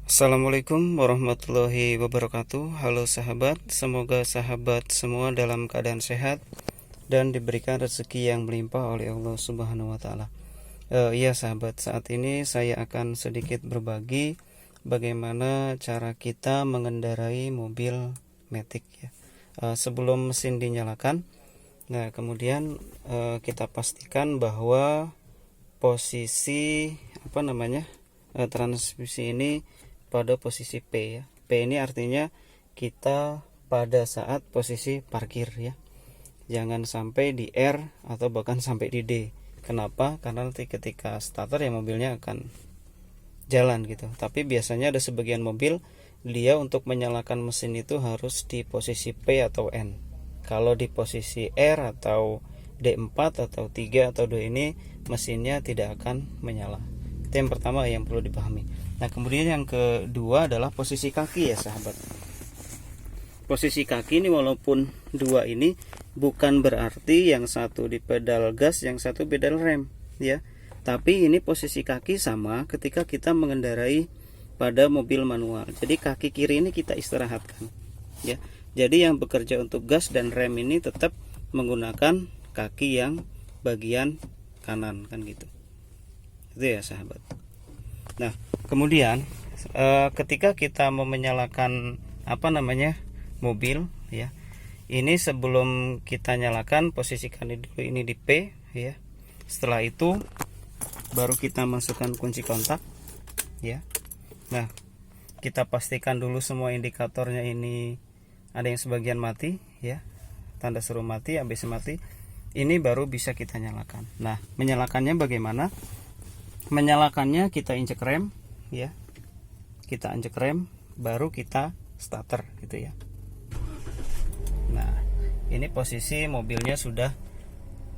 Assalamualaikum warahmatullahi wabarakatuh. Halo sahabat, semoga sahabat semua dalam keadaan sehat dan diberikan rezeki yang melimpah oleh Allah Subhanahu wa taala. Iya sahabat, saat ini saya akan sedikit berbagi bagaimana cara kita mengendarai mobil Matic ya. Sebelum mesin dinyalakan, nah kemudian kita pastikan bahwa posisi transmisi ini pada posisi P ya. P ini artinya kita pada saat posisi parkir ya. Jangan sampai di R atau bahkan sampai di D. Kenapa? Karena nanti ketika starter ya mobilnya akan jalan gitu. Tapi biasanya ada sebagian mobil dia untuk menyalakan mesin itu harus di posisi P atau N. Kalau di posisi R atau D4 atau 3 atau 2 ini mesinnya tidak akan menyala. Itu yang pertama yang perlu dipahami. Nah kemudian yang kedua adalah posisi kaki ya sahabat. Posisi kaki ini walaupun dua ini bukan berarti yang satu di pedal gas, yang satu pedal rem ya. Tapi ini posisi kaki sama ketika kita mengendarai pada mobil manual. Jadi kaki kiri ini kita istirahatkan ya. Jadi yang bekerja untuk gas dan rem ini tetap menggunakan kaki yang bagian kanan kan gitu. Itu ya sahabat. Nah kemudian ketika kita mau menyalakan mobil ya, ini sebelum kita nyalakan posisikan dulu ini di P ya. Setelah itu baru kita masukkan kunci kontak ya. Nah kita pastikan dulu semua indikatornya ini ada yang sebagian mati ya, tanda seru mati, ABS mati. Ini baru bisa kita nyalakan. Nah menyalakannya bagaimana? Menyalakannya kita injek rem ya, kita injek rem baru kita starter gitu ya. Nah ini posisi mobilnya sudah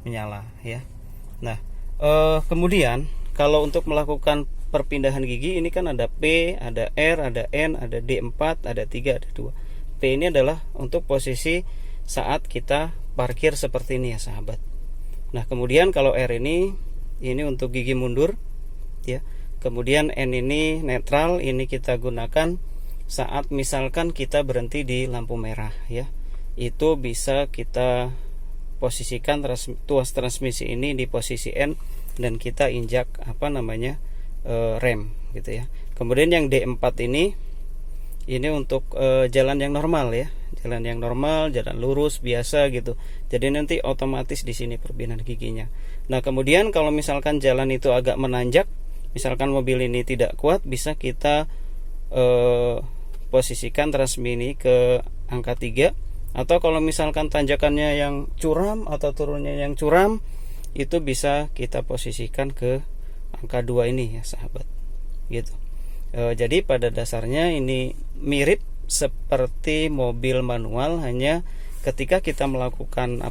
menyala ya. Nah kemudian kalau untuk melakukan perpindahan gigi ini kan ada P, ada R, ada N, ada D4, ada 3, ada 2. P ini adalah untuk posisi saat kita parkir seperti ini ya sahabat. Nah kemudian kalau R ini untuk gigi mundur ya. Kemudian N ini netral, ini kita gunakan saat misalkan kita berhenti di lampu merah ya. Itu bisa kita posisikan tuas transmisi ini di posisi N dan kita injak rem gitu ya. Kemudian yang D4 ini untuk jalan yang normal ya. Jalan yang normal, jalan lurus biasa gitu. Jadi nanti otomatis di sini perpindahan giginya. Nah, kemudian kalau misalkan jalan itu agak menanjak, misalkan mobil ini tidak kuat, bisa kita posisikan transmisi ini ke angka 3. Atau kalau misalkan tanjakannya yang curam atau turunnya yang curam, itu bisa kita posisikan ke angka 2 ini ya sahabat gitu. Jadi pada dasarnya ini mirip seperti mobil manual, hanya ketika kita melakukan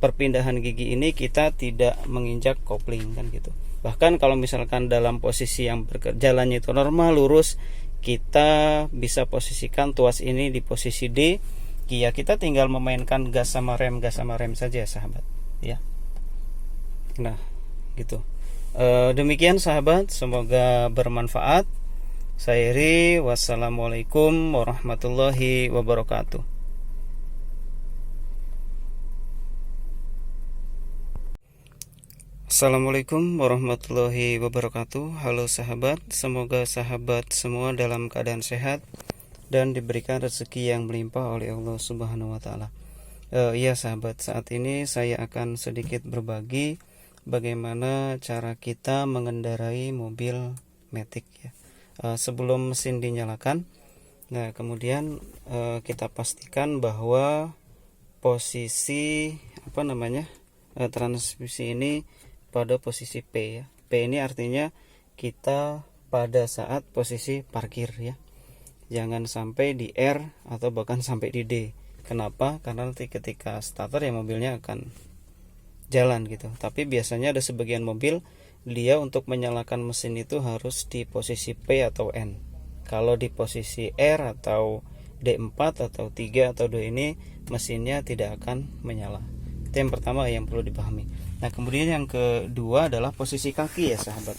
perpindahan gigi ini kita tidak menginjak kopling kan gitu. Bahkan kalau misalkan dalam posisi yang jalannya itu normal lurus, kita bisa posisikan tuas ini di posisi D ya. Kita tinggal memainkan gas sama rem saja sahabat ya. Nah gitu. Demikian sahabat, semoga bermanfaat. Saya Iri, wassalamualaikum warahmatullahi wabarakatuh. Assalamualaikum warahmatullahi wabarakatuh. Halo sahabat, semoga sahabat semua dalam keadaan sehat dan diberikan rezeki yang melimpah oleh Allah Subhanahu wa taala. Iya sahabat, saat ini saya akan sedikit berbagi bagaimana cara kita mengendarai mobil Matic ya. Sebelum mesin dinyalakan, nah kemudian kita pastikan bahwa posisi transmisi ini pada posisi P ya. P ini artinya kita pada saat posisi parkir ya. Jangan sampai di R atau bahkan sampai di D. Kenapa? Karena nanti ketika starter ya mobilnya akan jalan gitu. Tapi biasanya ada sebagian mobil dia untuk menyalakan mesin itu harus di posisi P atau N. Kalau di posisi R atau D4 atau 3 atau 2 ini mesinnya tidak akan menyala. Itu yang pertama yang perlu dipahami. Nah kemudian yang kedua adalah posisi kaki ya sahabat.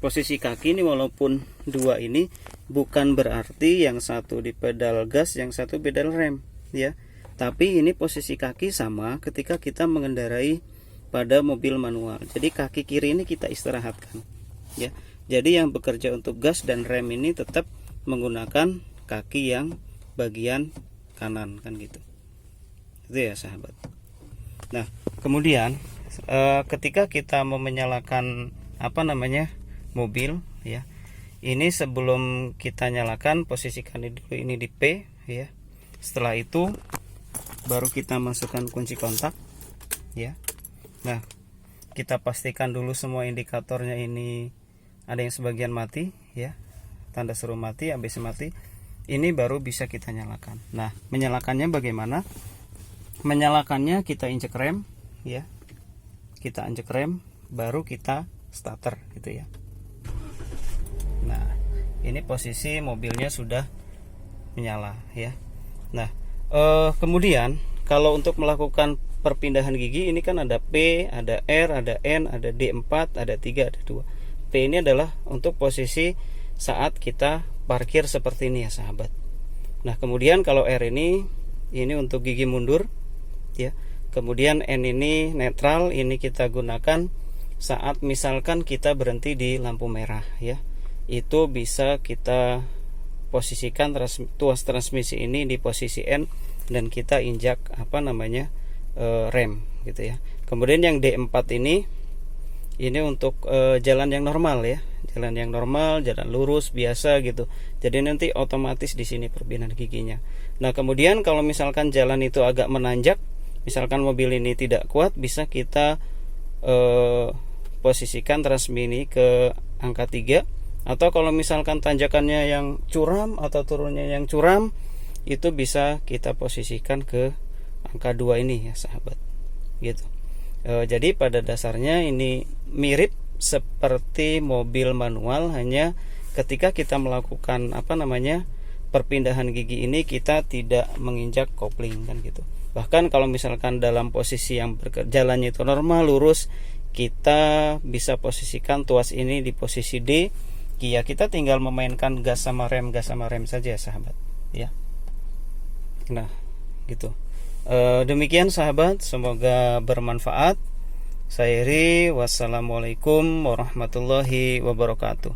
posisi kaki ini walaupun dua ini bukan berarti yang satu di pedal gas, yang satu pedal rem ya. Tapi ini posisi kaki sama ketika kita mengendarai pada mobil manual. Jadi kaki kiri ini kita istirahatkan ya. Jadi yang bekerja untuk gas dan rem ini tetap menggunakan kaki yang bagian kanan kan gitu. Itu ya sahabat. Nah, kemudian ketika kita mau menyalakan mobil ya. Ini sebelum kita nyalakan, posisikan dulu ini di P ya. Setelah itu baru kita masukkan kunci kontak ya. Nah, kita pastikan dulu semua indikatornya ini ada yang sebagian mati ya. Tanda seru mati, ABC mati. Ini baru bisa kita nyalakan. Nah, menyalakannya bagaimana? Menyalakannya kita injek rem ya. Kita injek rem baru kita starter gitu ya. Nah, ini posisi mobilnya sudah menyala ya. Nah, kemudian kalau untuk melakukan perpindahan gigi ini kan ada P, ada R, ada N, ada D4, ada 3, ada 2. P ini adalah untuk posisi saat kita parkir seperti ini ya sahabat. Nah, kemudian kalau R ini untuk gigi mundur ya. Kemudian N ini netral, ini kita gunakan saat misalkan kita berhenti di lampu merah ya. Itu bisa kita posisikan tuas transmisi ini di posisi N dan kita injak rem gitu ya. Kemudian yang D4 ini untuk jalan yang normal ya. Jalan yang normal, jalan lurus biasa gitu. Jadi nanti otomatis di sini perpindahan giginya. Nah, kemudian kalau misalkan jalan itu agak menanjak, misalkan mobil ini tidak kuat, bisa kita posisikan transmisi ke angka 3. Atau kalau misalkan tanjakannya yang curam atau turunnya yang curam, itu bisa kita posisikan ke angka 2 ini ya sahabat gitu. Jadi pada dasarnya ini mirip seperti mobil manual, hanya ketika kita melakukan perpindahan gigi ini kita tidak menginjak kopling kan gitu. Bahkan kalau misalkan dalam posisi yang jalannya itu normal lurus, kita bisa posisikan tuas ini di posisi D ya. Kita tinggal memainkan gas sama rem saja sahabat ya. Nah gitu. Demikian sahabat, semoga bermanfaat. Saya Iri, wassalamualaikum warahmatullahi wabarakatuh.